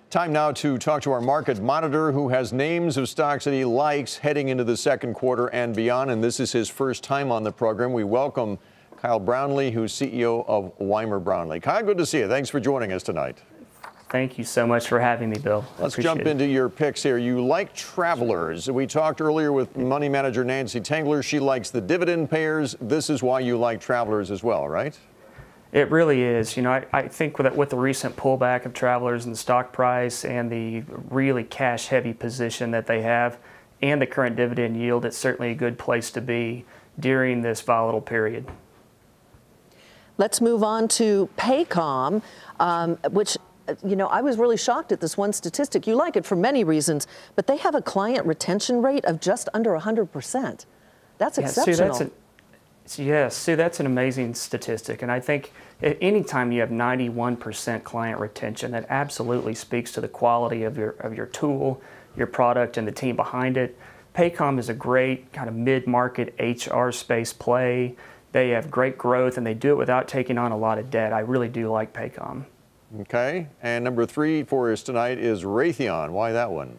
Time now to talk to our market monitor who has names of stocks that he likes heading into the second quarter and beyond. And this is his first time on the program. We welcome Kyle Brownlee, who's CEO of Weimer Brownlee. Kyle, good to see you. Thanks for joining us tonight. Thank you so much for having me, Bill. Let's jump into your picks here. You like travelers. We talked earlier with money manager Nancy Tengler. She likes the dividend payers. This is why you like travelers as well, right? It really is. You know, I think with the recent pullback of travelers and the stock price and the really cash-heavy position that they have and the current dividend yield, it's certainly a good place to be during this volatile period. Let's move on to Paycom, which, you know, I was really shocked at this one statistic. You like it for many reasons, but they have a client retention rate of just under 100%. That's exceptional. Sue, that's an amazing statistic. And I think anytime you have 91% client retention, that absolutely speaks to the quality of your tool, your product, and the team behind it. Paycom is a great kind of mid-market HR space play. They have great growth, and they do it without taking on a lot of debt. I really do like Paycom. Okay. And number 3 for us tonight is Raytheon. Why that one?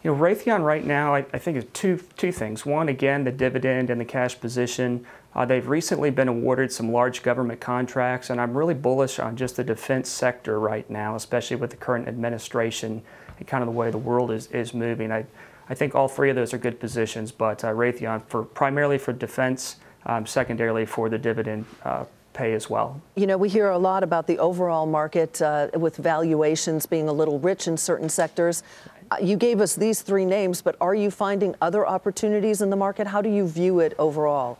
You know, Raytheon right now, I think is two things. One, again, the dividend and the cash position. They've recently been awarded some large government contracts, and I'm really bullish on just the defense sector right now, especially with the current administration and kind of the way the world is moving. I think all three of those are good positions, but Raytheon primarily for defense, secondarily for the dividend pay as well. You know, we hear a lot about the overall market with valuations being a little rich in certain sectors. You gave us these 3 names, but are you finding other opportunities in the market? How do you view it overall?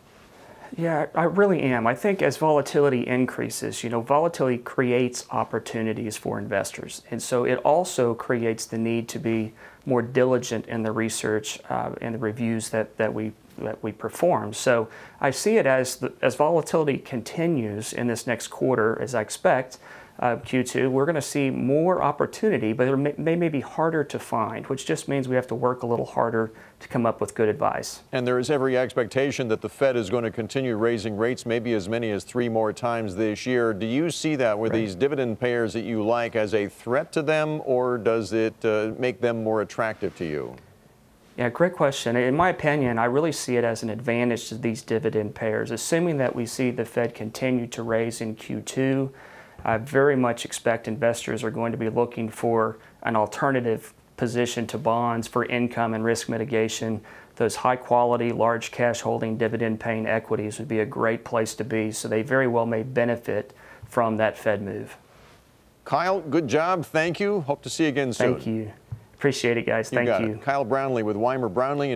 Yeah, I really am. I think as volatility increases, you know, volatility creates opportunities for investors. And so it also creates the need to be more diligent in the research and the reviews that we perform. So I see it as volatility continues in this next quarter, as I expect, Q2, we're going to see more opportunity, but it may be harder to find, which just means we have to work a little harder to come up with good advice. And there is every expectation that the Fed is going to continue raising rates, maybe as many as 3 more times this year. Do you see that with these dividend payers that you like as a threat to them, or does it make them more attractive to you? Yeah, great question. In my opinion, I really see it as an advantage to these dividend payers. Assuming that we see the Fed continue to raise in Q2, I very much expect investors are going to be looking for an alternative position to bonds for income and risk mitigation. Those high quality, large cash holding, dividend paying equities would be a great place to be, so they very well may benefit from that Fed move. Kyle, good job. Thank you. Hope to see you again soon. Thank you. Appreciate it, guys. Thank you. Kyle Brownlee with Weimer Brownlee.